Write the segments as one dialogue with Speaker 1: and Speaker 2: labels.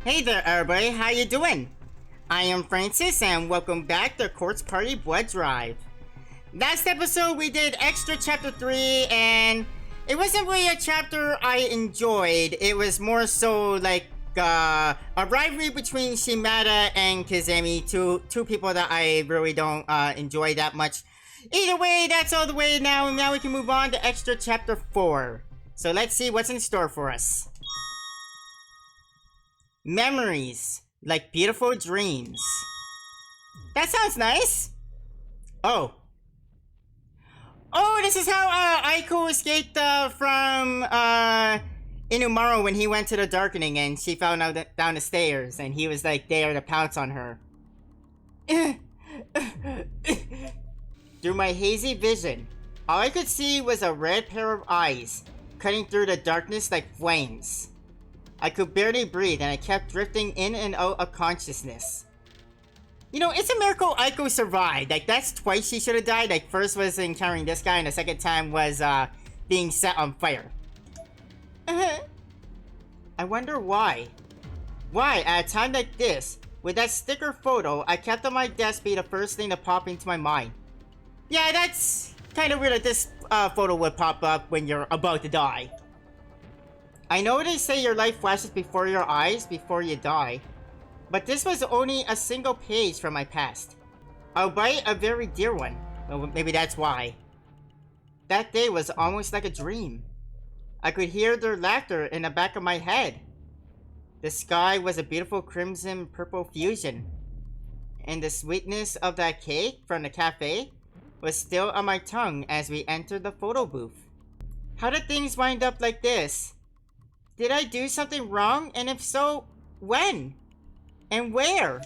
Speaker 1: Hey there everybody, how you doing? I am Francis and welcome back to Quartz Party Blood Drive. Last episode we did Extra Chapter 3 and it wasn't really a chapter I enjoyed. It was more so like a rivalry between Shimada and Kazemi, two people that I really don't enjoy that much. Either way, that's all the way now, and now we can move on to Extra Chapter 4. So let's see what's in store for us. Memories, like beautiful dreams. That sounds nice. Oh, this is how Aiko escaped from Inumaru when he went to the darkening and she fell down the stairs and he was like there to pounce on her. Through my hazy vision, all I could see was a red pair of eyes cutting through the darkness like flames. I could barely breathe and I kept drifting in and out of consciousness. You know, it's a miracle Aiko survived. Like, that's twice she should have died. Like, first was encountering this guy and the second time was being set on fire. I wonder why. Why, at a time like this, with that sticker photo I kept on my desk be the first thing to pop into my mind. Yeah, that's kind of weird that this photo would pop up when you're about to die. I know they say your life flashes before your eyes before you die, but this was only a single page from my past. Albeit a very dear one. Well, maybe that's why. That day was almost like a dream. I could hear their laughter in the back of my head. The sky was a beautiful crimson-purple fusion, and the sweetness of that cake from the cafe was still on my tongue as we entered the photo booth. How did things wind up like this? Did I do something wrong? And if so, when? And where?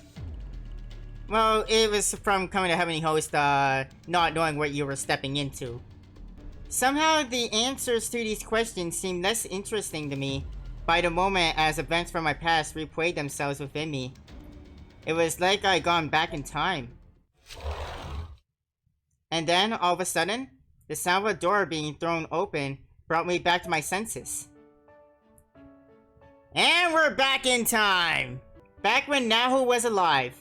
Speaker 1: Well, it was from coming to Heavenly Host, not knowing what you were stepping into. Somehow, the answers to these questions seemed less interesting to me by the moment as events from my past replayed themselves within me. It was like I had gone back in time. And then, all of a sudden, the sound of a door being thrown open brought me back to my senses. And we're back in time! Back when Naho was alive.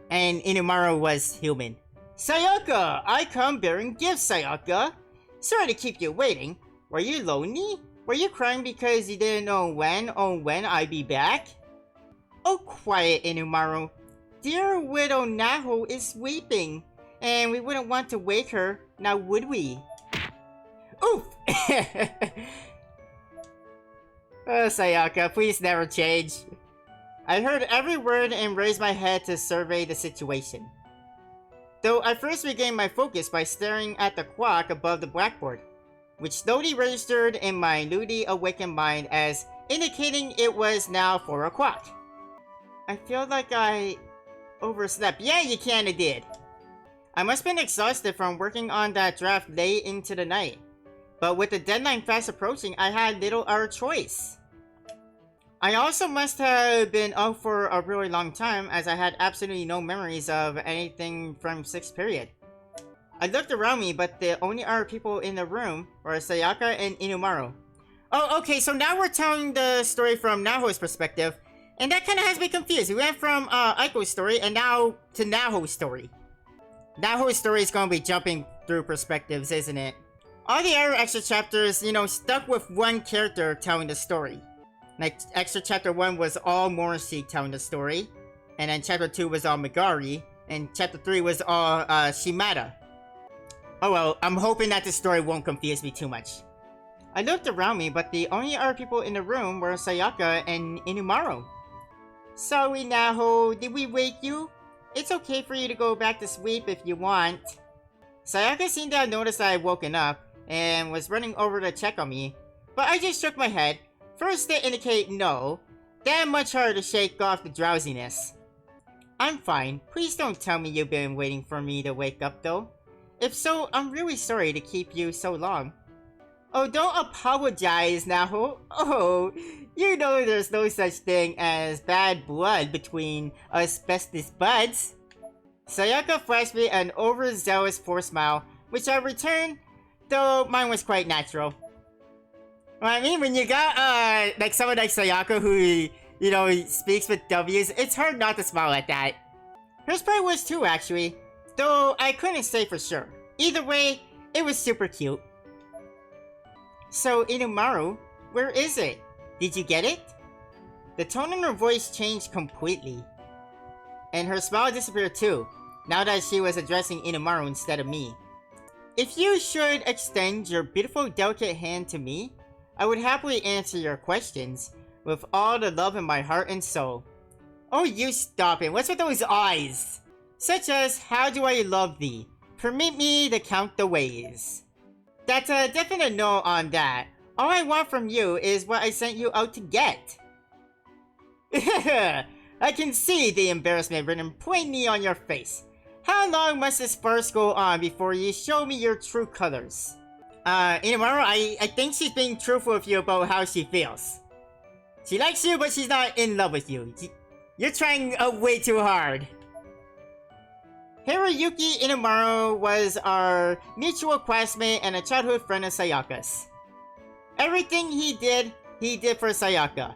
Speaker 1: And Inumaru was human. Sayaka! I come bearing gifts, Sayaka! Sorry to keep you waiting. Were you lonely? Were you crying because you didn't know when I'd be back? Oh, quiet, Inumaru. Dear widow Naho is weeping. And we wouldn't want to wake her, now would we? Oof! Oh, Sayaka, please never change. I heard every word and raised my head to survey the situation. Though I first regained my focus by staring at the clock above the blackboard, which slowly registered in my newly awakened mind as indicating it was now 4 o'clock. I feel like I overslept. Yeah, you kinda did. I must have been exhausted from working on that draft late into the night. But with the deadline fast approaching, I had little other choice. I also must have been up for a really long time as I had absolutely no memories of anything from 6th period. I looked around me, but the only other people in the room were Sayaka and Inumaru. Oh, okay, so now we're telling the story from Naho's perspective, and that kind of has me confused. We went from Aiko's story and now to Naho's story. Naho's story is going to be jumping through perspectives, isn't it? All the other extra chapters, you know, stuck with one character telling the story. Like, extra chapter 1 was all Morrissey telling the story, and then chapter 2 was all Megari, and chapter 3 was all Shimada. Oh well, I'm hoping that the story won't confuse me too much. I looked around me, but the only other people in the room were Sayaka and Inumaru. Sorry, Naho, did we wake you? It's okay for you to go back to sleep if you want. Sayaka seemed to have noticed I had woken up, and was running over to check on me, but I just shook my head, first to indicate no, then much harder to shake off the drowsiness. I'm fine, please don't tell me you've been waiting for me to wake up though. If so, I'm really sorry to keep you so long. Oh, don't apologize, Naho. Oh, you know there's no such thing as bad blood between us bestest buds. Sayaka flashed me an overzealous forced smile, which I returned, though mine was quite natural. Well, I mean, when you got, like, someone like Sayaka who, speaks with W's, it's hard not to smile at that. Hers probably was too, actually. Though I couldn't say for sure. Either way, it was super cute. So, Inumaru, where is it? Did you get it? The tone in her voice changed completely. And her smile disappeared too, now that she was addressing Inumaru instead of me. If you should extend your beautiful, delicate hand to me, I would happily answer your questions with all the love in my heart and soul. Oh, you stop it. What's with those eyes? Such as, how do I love thee? Permit me to count the ways. That's a definite no on that. All I want from you is what I sent you out to get. I can see the embarrassment written plainly on your face. How long must this farce go on before you show me your true colors? Inumaru, I think she's being truthful with you about how she feels. She likes you, but she's not in love with you. You're trying way too hard. Hiroyuki Inumaru was our mutual classmate and a childhood friend of Sayaka's. Everything he did for Sayaka.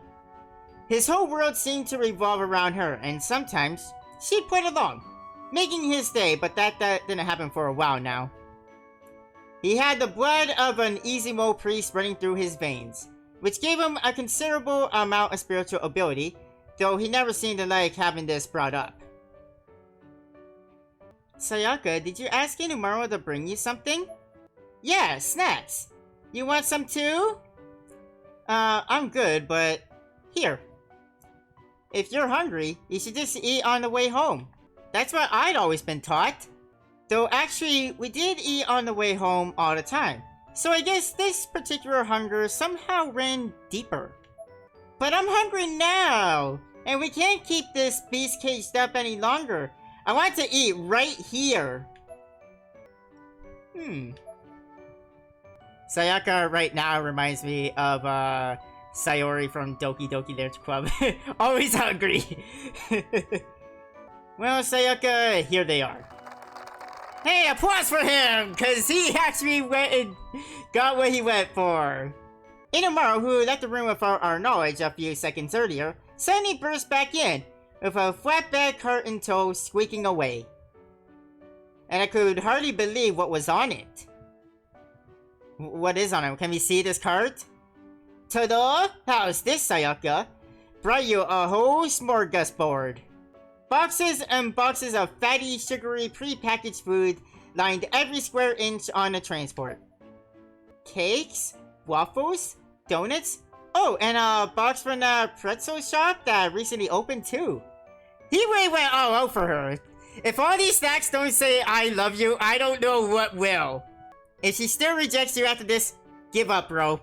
Speaker 1: His whole world seemed to revolve around her, and sometimes she played along, making his day, but that didn't happen for a while now. He had the blood of an Izumo priest running through his veins, which gave him a considerable amount of spiritual ability, though he never seemed to like having this brought up. Sayaka, did you ask Inumaru to bring you something? Yeah, snacks. You want some too? I'm good, but here. If you're hungry, you should just eat on the way home. That's what I'd always been taught. Though actually, we did eat on the way home all the time. So I guess this particular hunger somehow ran deeper. But I'm hungry now! And we can't keep this beast caged up any longer. I want to eat right here. Sayaka right now reminds me of Sayori from Doki Doki Literature Club. Always hungry. Well, Sayaka, here they are. Hey, applause for him! Cause he actually went and got what he went for. Inumaru, who left the room without our knowledge a few seconds earlier, suddenly burst back in, with a flatbed cart in tow squeaking away. And I could hardly believe what was on it. What is on it? Can we see this cart? Ta-da! How's this, Sayaka? Brought you a whole smorgasbord. Boxes and boxes of fatty, sugary, pre-packaged food lined every square inch on the transport. Cakes, waffles, donuts, oh, and a box from the pretzel shop that recently opened too. He really went all out for her. If all these snacks don't say I love you, I don't know what will. If she still rejects you after this, give up, bro.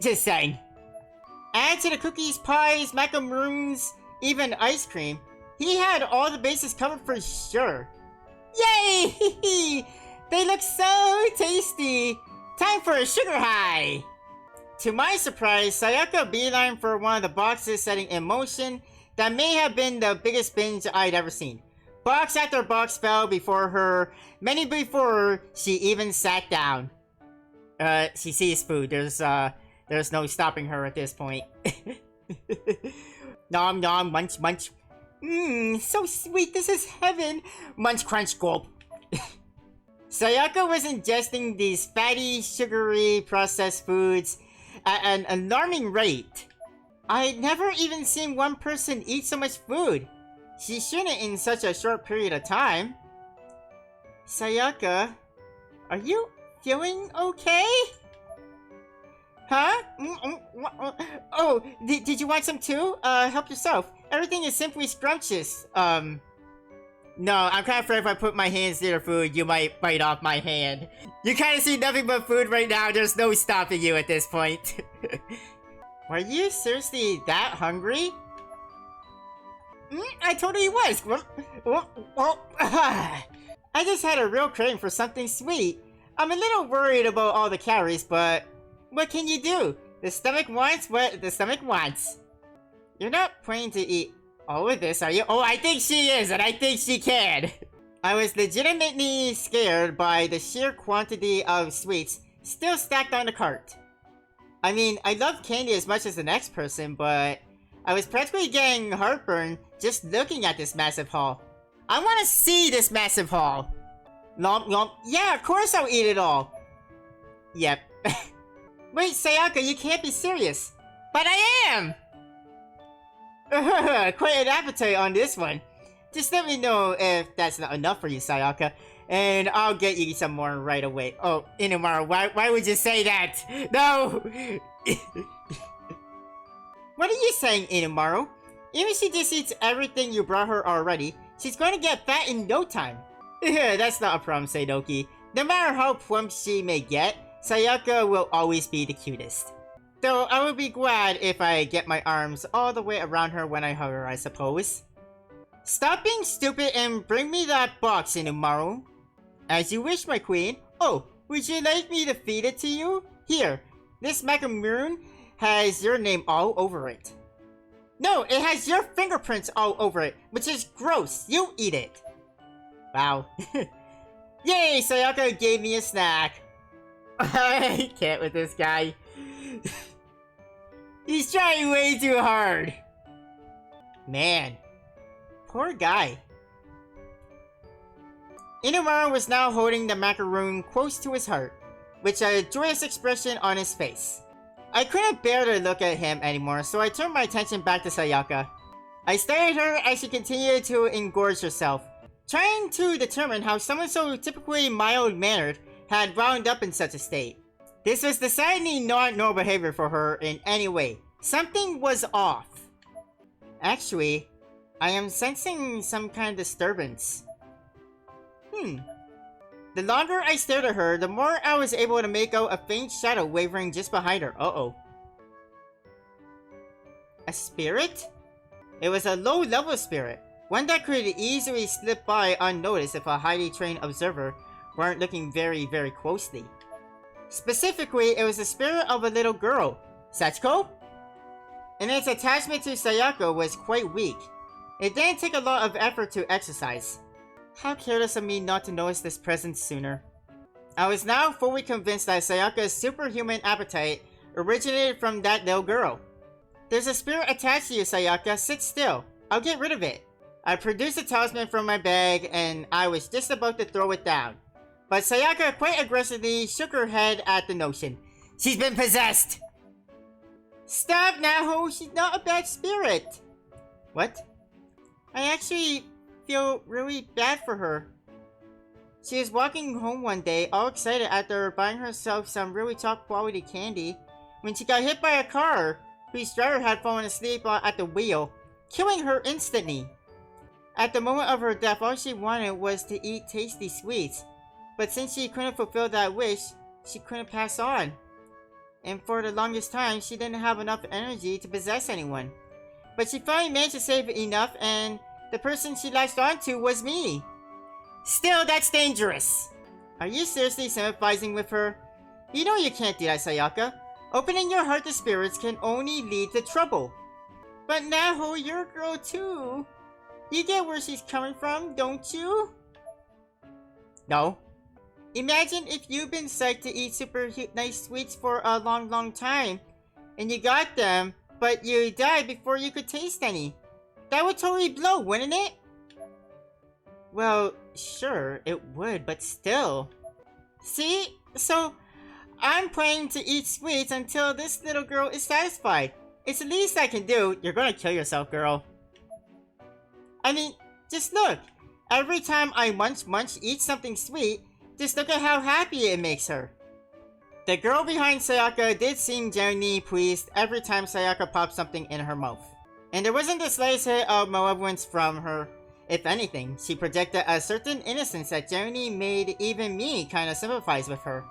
Speaker 1: Just saying. Add to the cookies, pies, macaroons, even ice cream. He had all the bases covered for sure. Yay! They look so tasty. Time for a sugar high. To my surprise, Sayaka beelined for one of the boxes, setting in motion that may have been the biggest binge I'd ever seen. Box after box fell before her, many before she even sat down. She sees food. There's no stopping her at this point. Nom nom, munch munch. Mmm, so sweet, this is heaven. Munch crunch gulp. Sayaka was ingesting these fatty, sugary, processed foods at an alarming rate. I'd never even seen one person eat so much food. She shouldn't in such a short period of time. Sayaka, are you feeling okay? Huh? Oh, did you want some too? Help yourself. Everything is simply scrumptious. No, I'm kind of afraid if I put my hands near food, you might bite off my hand. You kind of see nothing but food right now. There's no stopping you at this point. Were you seriously that hungry? I totally was. I just had a real craving for something sweet. I'm a little worried about all the calories, but what can you do? The stomach wants what the stomach wants. You're not planning to eat all of this, are you? Oh, I think she is, and I think she can. I was legitimately scared by the sheer quantity of sweets still stacked on the cart. I mean, I love candy as much as the next person, but I was practically getting heartburn just looking at this massive haul. I want to see this massive haul! Lomp lomp. Yeah, of course I'll eat it all! Yep. Wait, Sayaka, you can't be serious! But I am! Quite an appetite on this one. Just let me know if that's not enough for you, Sayaka, and I'll get you some more right away. Oh, Inumaru, why would you say that? No! What are you saying, Inumaru? Even if she just eats everything you brought her already, she's going to get fat in no time. That's not a problem, Seidoki. No matter how plump she may get, Sayaka will always be the cutest. Though I would be glad if I get my arms all the way around her when I hug her, I suppose. Stop being stupid and bring me that box, Inumaru. As you wish, my queen. Oh, would you like me to feed it to you? Here, this macaroon has your name all over it. No, it has your fingerprints all over it, which is gross. You eat it. Wow. Yay, Sayaka gave me a snack. I can't with this guy. He's trying way too hard. Man. Poor guy. Inumaru was now holding the macaroon close to his heart, with a joyous expression on his face. I couldn't bear to look at him anymore, so I turned my attention back to Sayaka. I stared at her as she continued to engorge herself, trying to determine how someone so typically mild-mannered had wound up in such a state. This was decidedly not normal behavior for her in any way. Something was off. Actually, I am sensing some kind of disturbance. The longer I stared at her, the more I was able to make out a faint shadow wavering just behind her. Uh-oh. A spirit? It was a low-level spirit. One that could easily slip by unnoticed if a highly trained observer weren't looking very, very closely. Specifically, it was the spirit of a little girl. Sachiko? And its attachment to Sayaka was quite weak. It didn't take a lot of effort to exercise. How careless of me not to notice this presence sooner. I was now fully convinced that Sayaka's superhuman appetite originated from that little girl. There's a spirit attached to you, Sayaka. Sit still. I'll get rid of it. I produced a talisman from my bag and I was just about to throw it down. But Sayaka quite aggressively shook her head at the notion. She's been possessed! Stop, Naho! She's not a bad spirit! What? I actually feel really bad for her. She was walking home one day, all excited after buying herself some really top quality candy, when she got hit by a car whose driver had fallen asleep at the wheel, killing her instantly. At the moment of her death, all she wanted was to eat tasty sweets, but since she couldn't fulfill that wish, she couldn't pass on. And for the longest time, she didn't have enough energy to possess anyone. But she finally managed to save enough, and the person she latched onto was me. Still, that's dangerous. Are you seriously sympathizing with her? You know you can't do that, Sayaka. Opening your heart to spirits can only lead to trouble. But Naho, you're a girl too. You get where she's coming from, don't you? No. Imagine if you've been psyched to eat super nice sweets for a long time, and you got them, but you died before you could taste any. That would totally blow, wouldn't it? Well, sure, it would, but still. See? So, I'm planning to eat sweets until this little girl is satisfied. It's the least I can do. You're gonna kill yourself, girl. I mean, just look. Every time I munch, eat something sweet, just look at how happy it makes her. The girl behind Sayaka did seem genuinely pleased every time Sayaka popped something in her mouth. And there wasn't the slightest hint of malevolence from her. If anything, she projected a certain innocence that genuinely made even me kinda sympathize with her.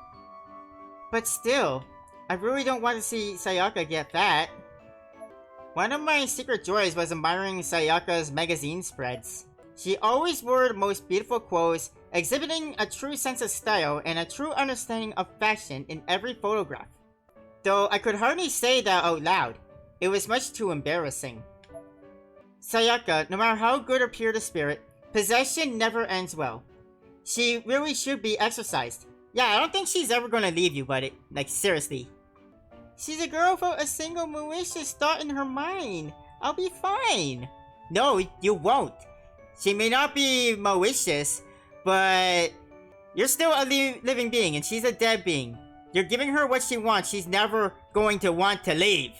Speaker 1: But still, I really don't want to see Sayaka get fat. One of my secret joys was admiring Sayaka's magazine spreads. She always wore the most beautiful clothes, exhibiting a true sense of style and a true understanding of fashion in every photograph. Though I could hardly say that out loud. It was much too embarrassing. Sayaka, no matter how good or pure the spirit, possession never ends well. She really should be exercised. Yeah, I don't think she's ever gonna leave you, but like seriously. She's a girl without a single malicious thought in her mind. I'll be fine. No, you won't. She may not be malicious, but you're still a living being and she's a dead being. You're giving her what she wants. She's never going to want to leave.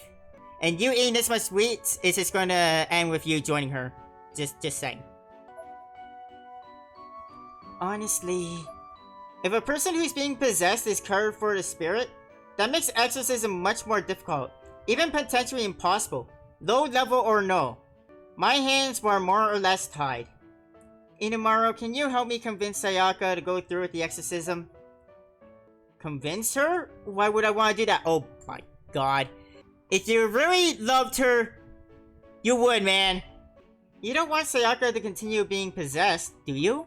Speaker 1: And you eating this much sweets is just going to end with you joining her. Just saying. Honestly, if a person who's being possessed is covered for the spirit, that makes exorcism much more difficult, even potentially impossible, low level or no. My hands were more or less tied. Inumaru, can you help me convince Sayaka to go through with the exorcism? Convince her? Why would I want to do that? Oh my god. If you really loved her, you would, man. You don't want Sayaka to continue being possessed, do you?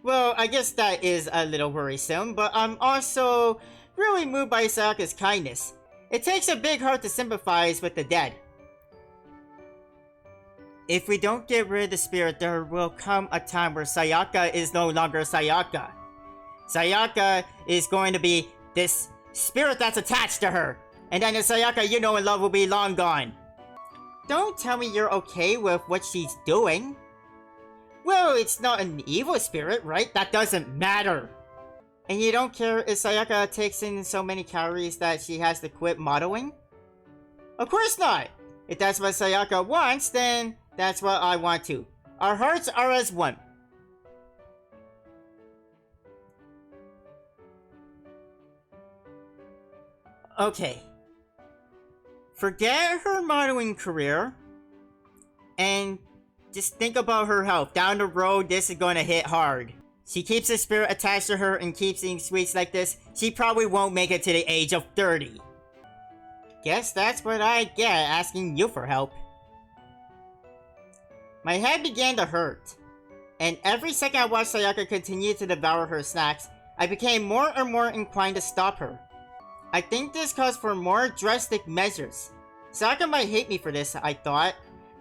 Speaker 1: Well, I guess that is a little worrisome, but I'm also really moved by Sayaka's kindness. It takes a big heart to sympathize with the dead. If we don't get rid of the spirit, there will come a time where Sayaka is no longer Sayaka. Sayaka is going to be this spirit that's attached to her. And then the Sayaka you know and love will be long gone. Don't tell me you're okay with what she's doing. Well, it's not an evil spirit, right? That doesn't matter. And you don't care if Sayaka takes in so many calories that she has to quit modeling? Of course not! If that's what Sayaka wants, then that's what I want too. Our hearts are as one. Okay. Forget her modeling career and just think about her health. Down the road, this is gonna hit hard. She keeps the spirit attached to her and keeps eating sweets like this. She probably won't make it to the age of 30. Guess that's what I get asking you for help. My head began to hurt, and every second I watched Sayaka continue to devour her snacks, I became more and more inclined to stop her. I think this calls for more drastic measures. Sayaka might hate me for this, I thought,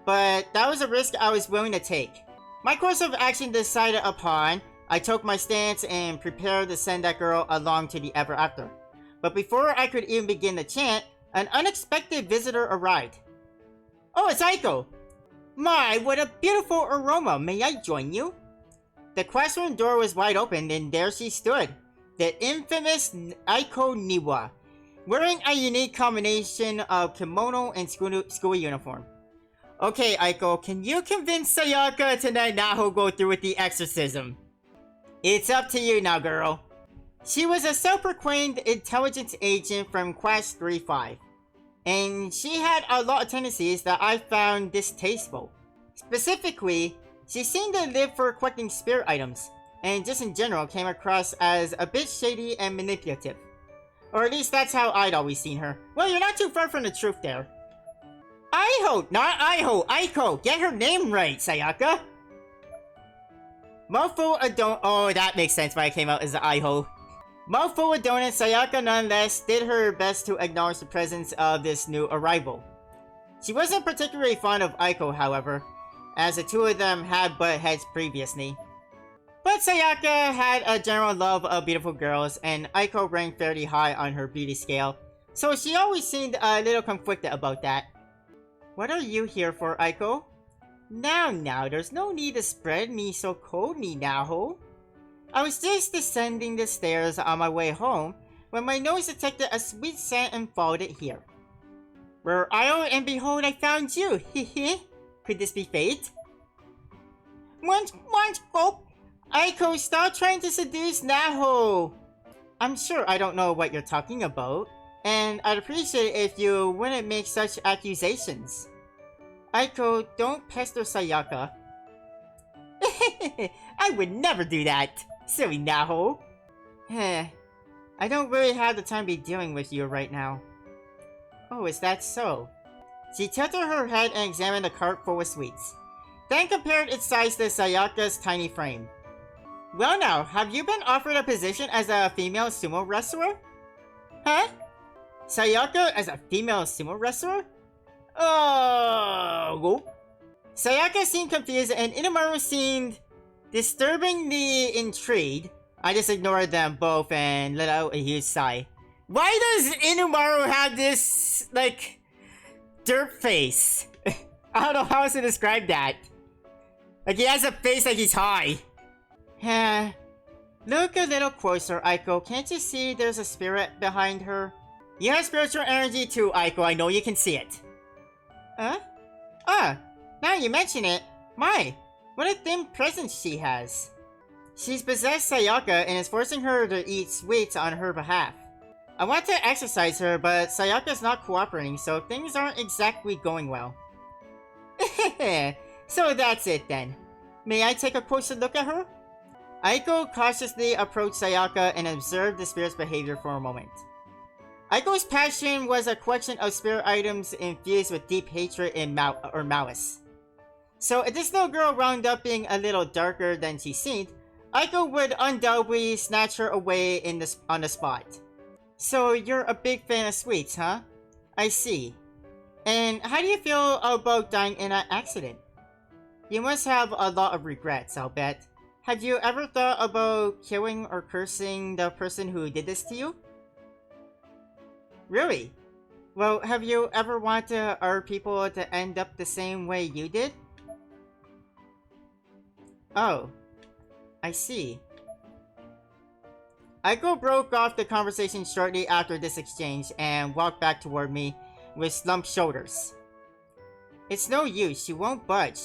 Speaker 1: but that was a risk I was willing to take. My course of action decided upon, I took my stance and prepared to send that girl along to the ever after. But before I could even begin to chant, an unexpected visitor arrived. Oh, it's Aiko! My, what a beautiful aroma! May I join you? The classroom door was wide open and there she stood. The infamous Aiko Niwa, wearing a unique combination of kimono and school uniform. Okay, Aiko, can you convince Sayaka to let Naho go through with the exorcism? It's up to you now, girl. She was a self-proclaimed intelligence agent from Class 3-5. And she had a lot of tendencies that I found distasteful. Specifically, she seemed to live for collecting spirit items, and just in general came across as a bit shady and manipulative. Or at least that's how I'd always seen her. Well, you're not too far from the truth there. Aiho, not Aiho, Aiko! Get her name right, Sayaka! Mouthful of oh, that makes sense why I came out as Aiho. Mouthful of donuts, Sayaka nonetheless did her best to acknowledge the presence of this new arrival. She wasn't particularly fond of Aiko, however, as the two of them had butt heads previously. But Sayaka had a general love of beautiful girls, and Aiko ranked fairly high on her beauty scale, so she always seemed a little conflicted about that. What are you here for, Aiko? Now, there's no need to spread me so coldly, Naho. I was just descending the stairs on my way home when my nose detected a sweet scent and followed it here. Where and behold, I found you, hehe. Could this be fate? Oh! Aiko, stop trying to seduce Naho! I'm sure I don't know what you're talking about, and I'd appreciate it if you wouldn't make such accusations. Aiko, don't pester Sayaka. I would never do that! Silly Naho! I don't really have the time to be dealing with you right now. Oh, is that so? She tilted her head and examined the cart full of sweets, then compared its size to Sayaka's tiny frame. Well now, have you been offered a position as a female sumo wrestler? Huh? Sayaka as a female sumo wrestler? Oh! Sayaka seemed confused and Inumaru seemed disturbingly intrigued. I just ignored them both and let out a huge sigh. Why does Inumaru have this, like, dirt face? I don't know how else to describe that. Like, he has a face like he's high. Look a little closer, Aiko. Can't you see there's a spirit behind her? You have spiritual energy too, Aiko. I know you can see it. Huh? Now you mention it. My, what a thin presence she has. She's possessed Sayaka and is forcing her to eat sweets on her behalf. I want to exercise her, but Sayaka's not cooperating, so things aren't exactly going well. So that's it then. May I take a closer look at her? Aiko cautiously approached Sayaka and observed the spirit's behavior for a moment. Aiko's passion was a collection of spirit items infused with deep hatred and malice. So if this little girl wound up being a little darker than she seemed, Aiko would undoubtedly snatch her away on the spot. So you're a big fan of sweets, huh? I see. And how do you feel about dying in an accident? You must have a lot of regrets, I'll bet. Have you ever thought about killing or cursing the person who did this to you? Really? Well, have you ever wanted our people to end up the same way you did? Oh, I see. Aiko broke off the conversation shortly after this exchange and walked back toward me with slumped shoulders. It's no use, she won't budge.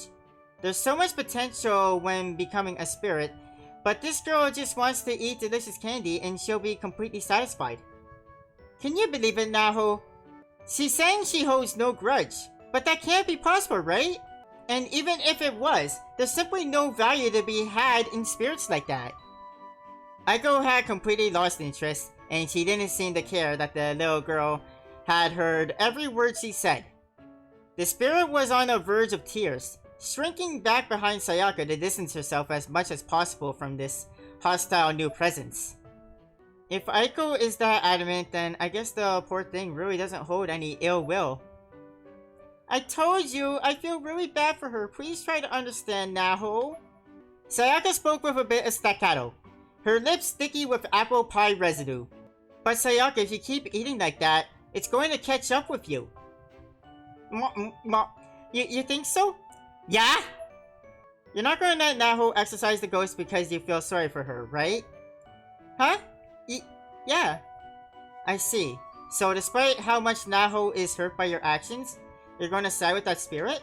Speaker 1: There's so much potential when becoming a spirit, but this girl just wants to eat delicious candy and she'll be completely satisfied. Can you believe it, Naho? She's saying she holds no grudge, but that can't be possible, right? And even if it was, there's simply no value to be had in spirits like that. Aiko had completely lost interest, and she didn't seem to care that the little girl had heard every word she said. The spirit was on the verge of tears, shrinking back behind Sayaka to distance herself as much as possible from this hostile new presence. If Aiko is that adamant, then I guess the poor thing really doesn't hold any ill will. I told you, I feel really bad for her. Please try to understand, Naho. Sayaka spoke with a bit of staccato, her lips sticky with apple pie residue. But Sayaka, if you keep eating like that, it's going to catch up with you. You think so? Yeah? You're not going to let Naho exercise the ghost because you feel sorry for her, right? Huh? Yeah. I see. So despite how much Naho is hurt by your actions, you're going to side with that spirit?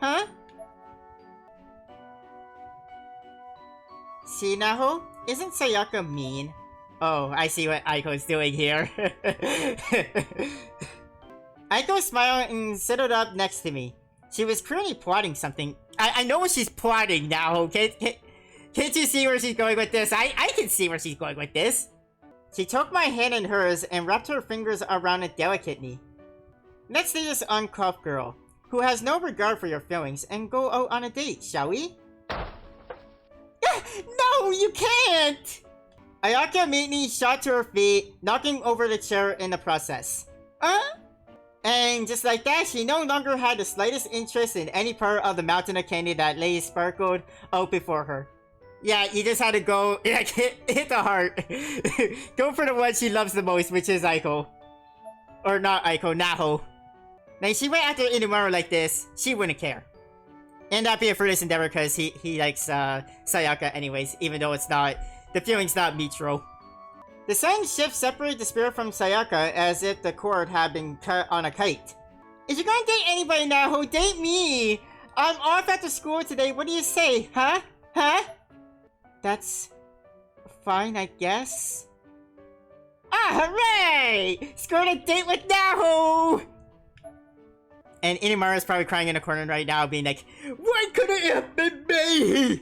Speaker 1: Huh? See, Naho? Isn't Sayaka mean? Oh, I see what Aiko's doing here. Aiko smiled and settled up next to me. She was clearly plotting something. I know what she's plotting now. Can't you see where she's going with this? I can see where she's going with this. She took my hand in hers and wrapped her fingers around it delicately. Let's see this uncuffed girl, who has no regard for your feelings, and go out on a date, shall we? No, you can't! Ayaka immediately shot to her feet, knocking over the chair in the process. And just like that, she no longer had the slightest interest in any part of the mountain of candy that lay sparkled out before her. Yeah, you just had to go, like, hit the heart. Go for the one she loves the most, which is Aiko. Or not Aiko, Naho. Now, if she went after Inumaru like this, she wouldn't care. And that'd be a fruitless endeavor because he likes Sayaka anyways, even though it's not, the feeling's not mutual. The sudden shift separated the spirit from Sayaka as if the cord had been cut on a kite. If you're gonna date anybody, Naho, date me! I'm off after school today, what do you say, huh? Huh? That's fine, I guess. Ah, hooray! Scored a date with Naho! And Inumaru is probably crying in a corner right now, being like, why could it have been me?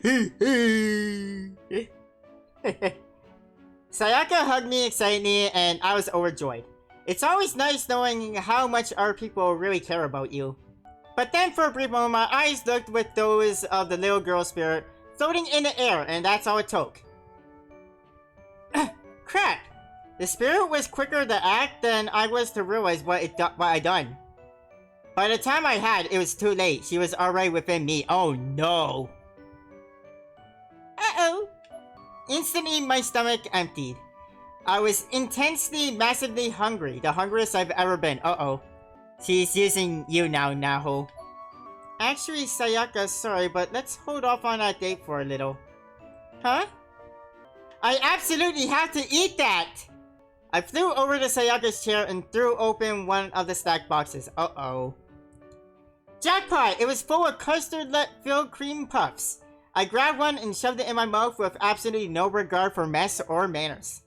Speaker 1: Sayaka hugged me excitedly, and I was overjoyed. It's always nice knowing how much our people really care about you. But then for a brief moment, my eyes looked with those of the little girl spirit floating in the air, and that's all it took. Crap! The spirit was quicker to act than I was to realize what I done. By the time I had, it was too late. She was already within me. Oh no! Uh-oh! Instantly, my stomach emptied. I was intensely, massively hungry. The hungriest I've ever been. Uh-oh. She's using you now, Naho. Actually, Sayaka, sorry, but let's hold off on that date for a little. Huh? I absolutely have to eat that! I flew over to Sayaka's chair and threw open one of the stacked boxes. Uh-oh. Jackpot! It was full of custard-filled cream puffs. I grabbed one and shoved it in my mouth with absolutely no regard for mess or manners.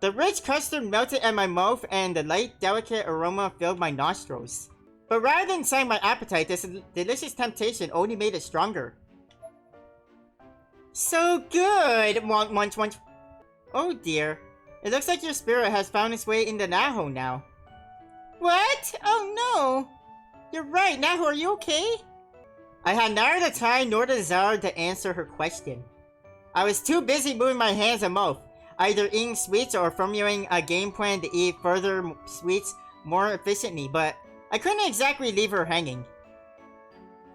Speaker 1: The rich custard melted in my mouth and the light, delicate aroma filled my nostrils. But rather than setting my appetite, this delicious temptation only made it stronger. So good! Munch, munch. Oh dear. It looks like your spirit has found its way into Naho now. What? Oh no! You're right, Naho, are you okay? I had neither the time nor the desire to answer her question. I was too busy moving my hands and mouth, either eating sweets or formulating a game plan to eat further sweets more efficiently, but I couldn't exactly leave her hanging.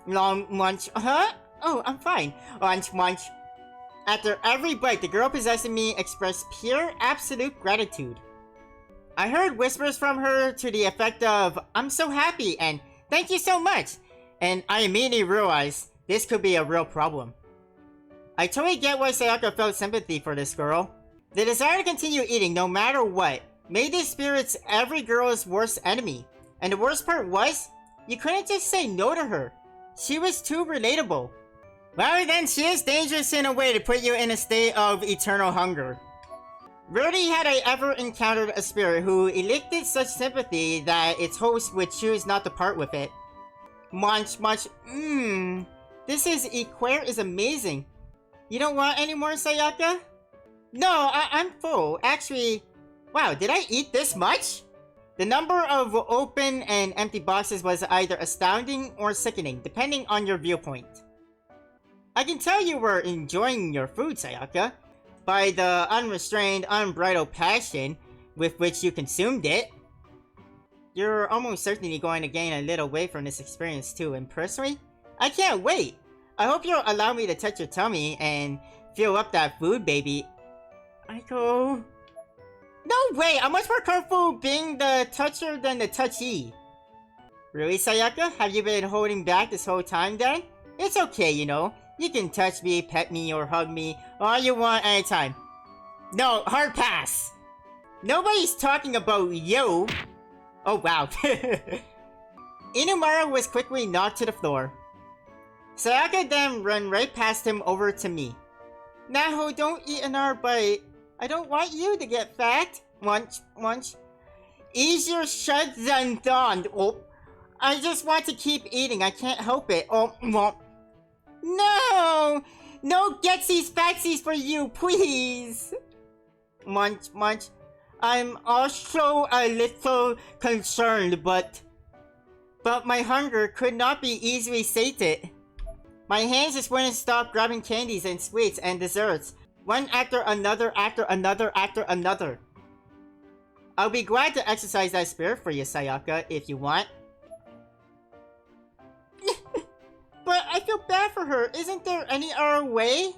Speaker 1: Long munch, huh? Oh, I'm fine. Munch, munch. After every bite, the girl possessing me expressed pure, absolute gratitude. I heard whispers from her to the effect of, "I'm so happy," and "Thank you so much," and I immediately realized this could be a real problem. I totally get why Sayaka felt sympathy for this girl. The desire to continue eating no matter what made these spirits every girl's worst enemy. And the worst part was, you couldn't just say no to her. She was too relatable. Well then, she is dangerous in a way to put you in a state of eternal hunger. Rarely had I ever encountered a spirit who elicited such sympathy that its host would choose not to part with it. Munch, munch, this Equare is amazing. You don't want any more, Sayaka? No, I'm full. Actually, wow, did I eat this much? The number of open and empty boxes was either astounding or sickening, depending on your viewpoint. I can tell you were enjoying your food, Sayaka, by the unrestrained, unbridled passion with which you consumed it. You're almost certainly going to gain a little weight from this experience too, and personally, I can't wait! I hope you'll allow me to touch your tummy and fill up that food, baby. Aiko... No way! I'm much more comfortable being the toucher than the touchee. Really, Sayaka? Have you been holding back this whole time then? It's okay, you know. You can touch me, pet me, or hug me all you want anytime. No, hard pass! Nobody's talking about you! Oh wow. Inumaru was quickly knocked to the floor. Sayaka then ran right past him over to me. Naho, don't eat another bite. I don't want you to get fat. Munch, munch. Easier said than done. Oh, I just want to keep eating. I can't help it. Oh, well. No! No getsies fatsies for you, please! Munch, munch. I'm also a little concerned, but my hunger could not be easily sated. My hands just wouldn't stop grabbing candies and sweets and desserts, one after another, after another, after another. I'll be glad to exercise that spirit for you, Sayaka, if you want. But I feel bad for her. Isn't there any other way?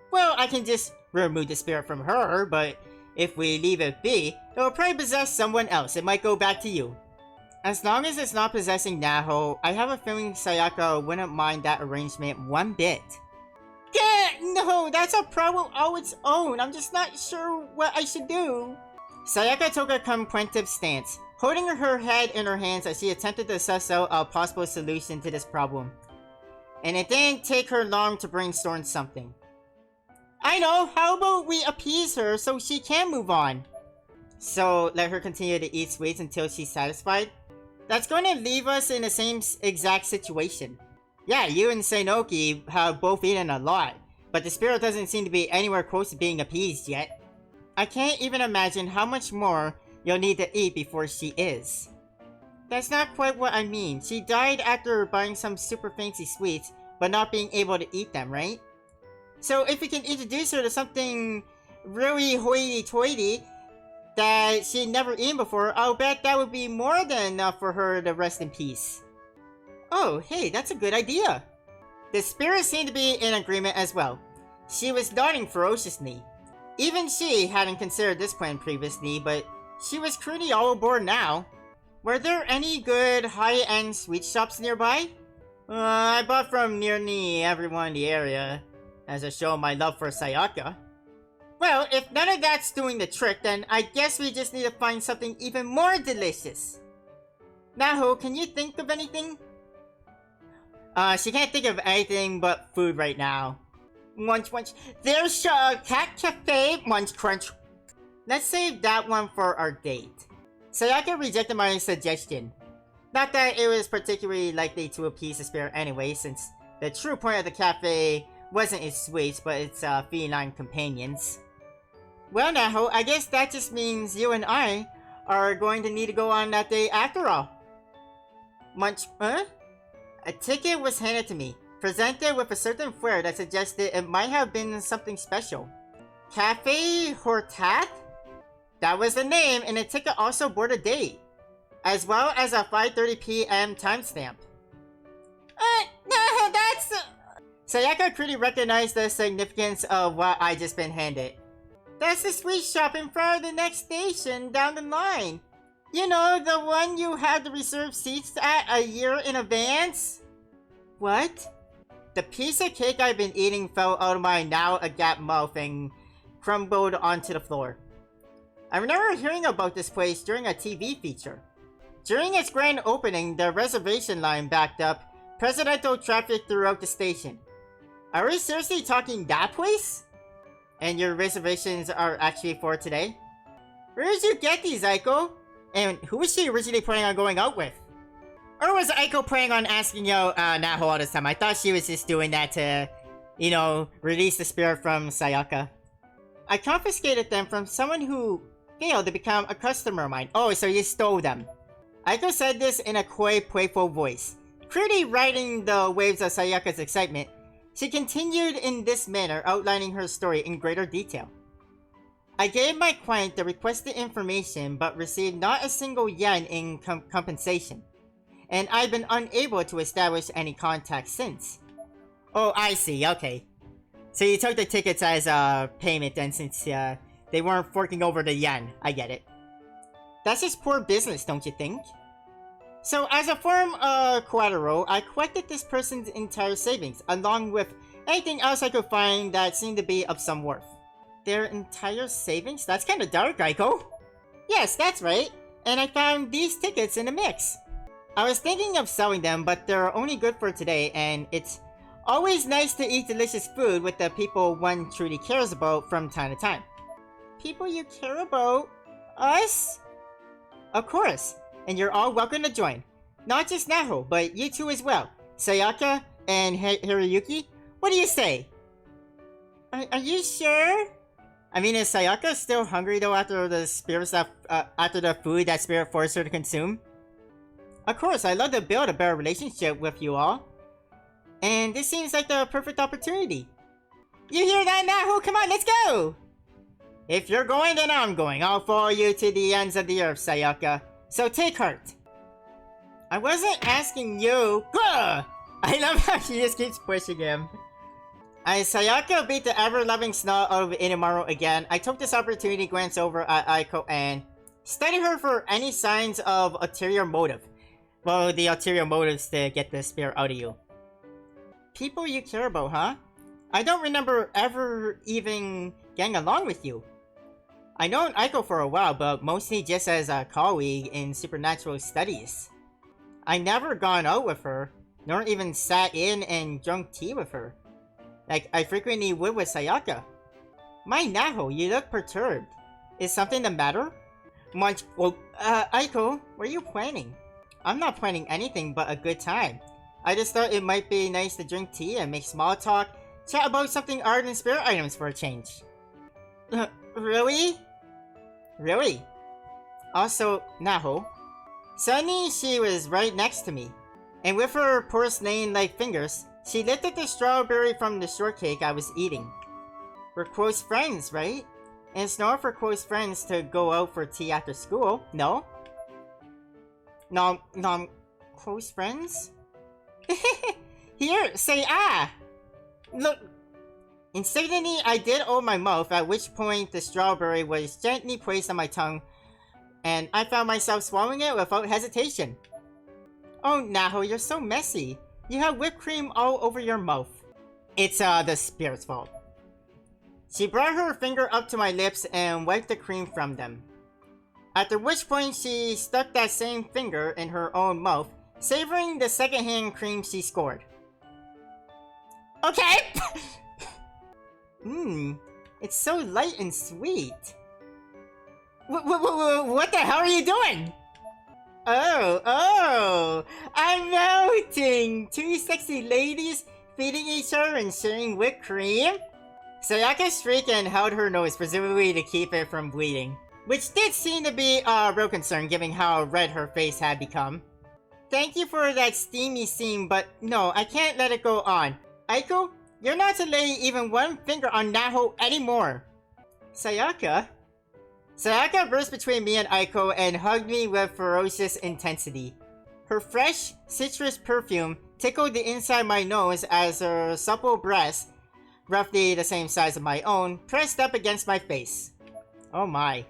Speaker 1: Well, I can just remove the spirit from her, but if we leave it be, it will probably possess someone else. It might go back to you. As long as it's not possessing Naho, I have a feeling Sayaka wouldn't mind that arrangement one bit. No, that's a problem all its own. I'm just not sure what I should do. Sayaka took a contemplative stance, holding her head in her hands as she attempted to suss out a possible solution to this problem. And it didn't take her long to brainstorm something. I know, how about we appease her so she can move on? So, let her continue to eat sweets until she's satisfied? That's going to leave us in the same exact situation. Yeah, you and Seinoki have both eaten a lot, but the spirit doesn't seem to be anywhere close to being appeased yet. I can't even imagine how much more you'll need to eat before she is. That's not quite what I mean. She died after buying some super fancy sweets, but not being able to eat them, right? So if we can introduce her to something really hoity-toity that she'd never eaten before, I'll bet that would be more than enough for her to rest in peace. Oh, hey, that's a good idea. The spirit seemed to be in agreement as well. She was nodding ferociously. Even she hadn't considered this plan previously, but she was pretty all aboard now. Were there any good high-end sweet shops nearby? I bought from nearly everyone in the area as a show of my love for Sayaka. Well, if none of that's doing the trick, then I guess we just need to find something even more delicious. Naho, can you think of anything? She can't think of anything but food right now. Munch, munch. There's a cat cafe. Munch, crunch. Let's save that one for our date. Sayaka rejected my suggestion. Not that it was particularly likely to appease the spirit anyway, since the true point of the cafe wasn't its sweets, but its feline companions. Well, Naho, I guess that just means you and I are going to need to go on that date after all. Munch, huh? A ticket was handed to me, presented with a certain flair that suggested it might have been something special. Cafe Hortat? That was the name, and the ticket also bore the date, as well as a 5:30 p.m. timestamp. No, that's... Sayaka quickly recognized the significance of what I just been handed. That's the sweet shop in front of the next station down the line. You know, the one you had to reserve seats at a year in advance? What? The piece of cake I've been eating fell out of my now agape mouth and crumbled onto the floor. I remember hearing about this place during a TV feature. During its grand opening, the reservation line backed up, presidential traffic throughout the station. Are we seriously talking that place? And your reservations are actually for today? Where did you get these, Aiko? And who was she originally planning on going out with? Or was Aiko planning on asking Naho all this time? I thought she was just doing that to, you know, release the spirit from Sayaka. I confiscated them from someone who failed to become a customer of mine. Oh, so you stole them. Aiko said this in a coy, playful voice. Clearly riding the waves of Sayaka's excitement, she continued in this manner, outlining her story in greater detail. I gave my client the requested information but received not a single yen in compensation, and I've been unable to establish any contact since. Oh, I see, okay. So you took the tickets as payment then, since they weren't forking over the yen. I get it. That's just poor business, don't you think? So as a form of collateral, I collected this person's entire savings, along with anything else I could find that seemed to be of some worth. Their entire savings? That's kind of dark, Aiko. Yes, that's right. And I found these tickets in the mix. I was thinking of selling them, but they're only good for today, and it's always nice to eat delicious food with the people one truly cares about from time to time. People you care about? Us? Of course, and you're all welcome to join. Not just Naho, but you two as well. Sayaka and Hiroyuki? What do you say? Are you sure? I mean, is Sayaka still hungry though after the food that spirit forced her to consume? Of course, I'd love to build a better relationship with you all. And this seems like the perfect opportunity. You hear that, Naho? Come on, let's go! If you're going, then I'm going. I'll follow you to the ends of the earth, Sayaka. So take heart. I wasn't asking you. Ugh! I love how she just keeps pushing him. As Sayaka beat the ever-loving snot out of Inumaru again, I took this opportunity to glance over at Aiko and study her for any signs of ulterior motive. Well, the ulterior motives to get the spirit out of you. People you care about, huh? I don't remember ever even getting along with you. I known Aiko for a while, but mostly just as a colleague in supernatural studies. I never gone out with her, nor even sat in and drunk tea with her. Like I frequently would with Sayaka. My Naho, you look perturbed. Is something the matter? Aiko, what are you planning? I'm not planning anything but a good time. I just thought it might be nice to drink tea and make small talk, chat about something other than spirit items for a change. Really? Really? Also, Naho. Suddenly, she was right next to me, and with her porcelain-like fingers, she lifted the strawberry from the shortcake I was eating. We're close friends, right? And it's not for close friends to go out for tea after school, no? No, close friends? Here, say ah! Look! Instinctively, I did open my mouth, at which point the strawberry was gently placed on my tongue, and I found myself swallowing it without hesitation. Oh, Naho, you're so messy. You have whipped cream all over your mouth. It's the spirit's fault. She brought her finger up to my lips and wiped the cream from them. After which point she stuck that same finger in her own mouth, savoring the secondhand cream she scored. Okay! It's so light and sweet. What the hell are you doing? Oh, I'm melting! Two sexy ladies feeding each other and sharing whipped cream? Sayaka shrieked and held her nose, presumably to keep it from bleeding. Which did seem to be a real concern given how red her face had become. Thank you for that steamy scene, but no, I can't let it go on. Aiko, you're not to lay even one finger on Naho anymore. Sayaka? Sayaka burst between me and Aiko and hugged me with ferocious intensity. Her fresh, citrus perfume tickled the inside of my nose as her supple breast, roughly the same size as my own, pressed up against my face. Oh my.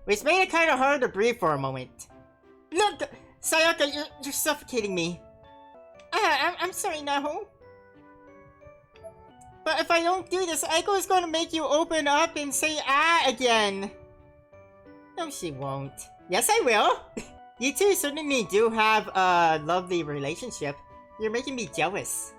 Speaker 1: Which made it kinda hard to breathe for a moment. Look! Sayaka, you're suffocating me. I'm sorry, Naho. But if I don't do this, Aiko is going to make you open up and say ah again. No, she won't. Yes, I will. You two certainly do have a lovely relationship. You're making me jealous.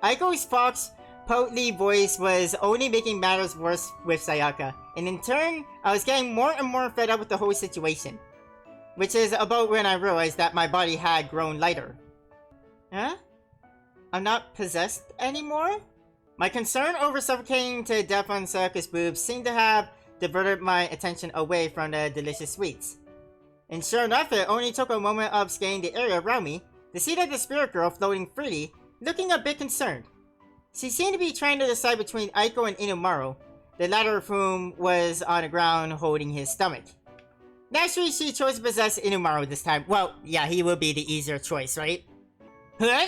Speaker 1: Aiko's fox pouty voice was only making matters worse with Sayaka, and in turn, I was getting more and more fed up with the whole situation. Which is about when I realized that my body had grown lighter. Huh? I'm not possessed anymore? My concern over suffocating to death on Sayaka's boobs seemed to have diverted my attention away from the delicious sweets. And sure enough, it only took a moment of scanning the area around me to see that the spirit girl floating freely, looking a bit concerned. She seemed to be trying to decide between Aiko and Inumaru, the latter of whom was on the ground holding his stomach. Naturally, she chose to possess Inumaru this time. Well, yeah, he will be the easier choice, right? Huh?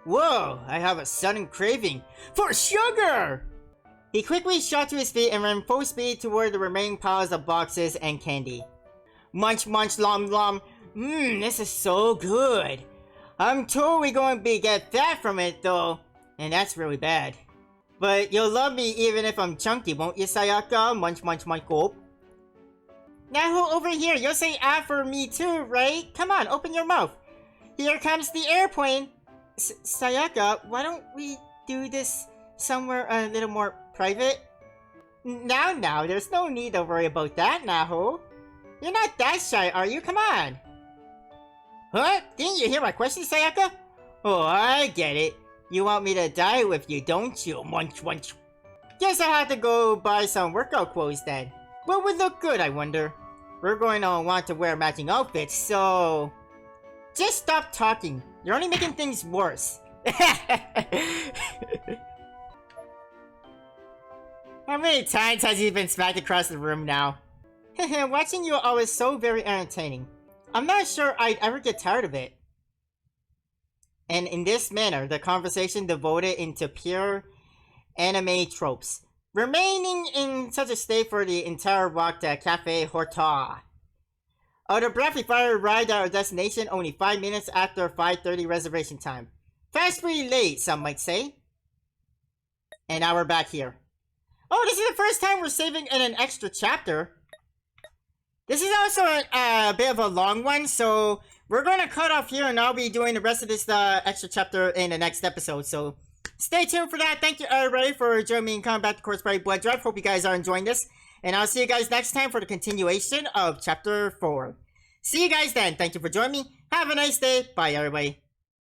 Speaker 1: Whoa, I have a sudden craving for sugar! He quickly shot to his feet and ran full speed toward the remaining piles of boxes and candy. Munch, munch, lom, lom. This is so good. I'm totally going to get fat from it, though. And that's really bad. But you'll love me even if I'm chunky, won't you, Sayaka? Munch, munch, munch, gulp. Naho, over here. You'll say ah for me too, right? Come on, open your mouth. Here comes the airplane. Sayaka, why don't we do this somewhere a little more private? Now, there's no need to worry about that, Naho. You're not that shy, are you? Come on. Huh? Didn't you hear my question, Sayaka? Oh, I get it. You want me to die with you, don't you? Munch, munch. Guess I have to go buy some workout clothes then. What would look good, I wonder? We're going to want to wear matching outfits, so... Just stop talking. You're only making things worse. How many times has he been smacked across the room now? Watching you all is so very entertaining. I'm not sure I'd ever get tired of it. And in this manner, the conversation devoted into pure anime tropes, remaining in such a state for the entire walk to Cafe Horta. Out of breath, we finally arrived at our destination only 5 minutes after 5:30 reservation time. Fastly late, some might say. And now we're back here. Oh, this is the first time we're saving in an extra chapter. This is also a bit of a long one, so we're going to cut off here and I'll be doing the rest of this extra chapter in the next episode. So stay tuned for that. Thank you everybody for joining me in Coming Back to Corpse Bride Blood Drive. Hope you guys are enjoying this. And I'll see you guys next time for the continuation of Chapter 4. See you guys then. Thank you for joining me. Have a nice day. Bye, everybody.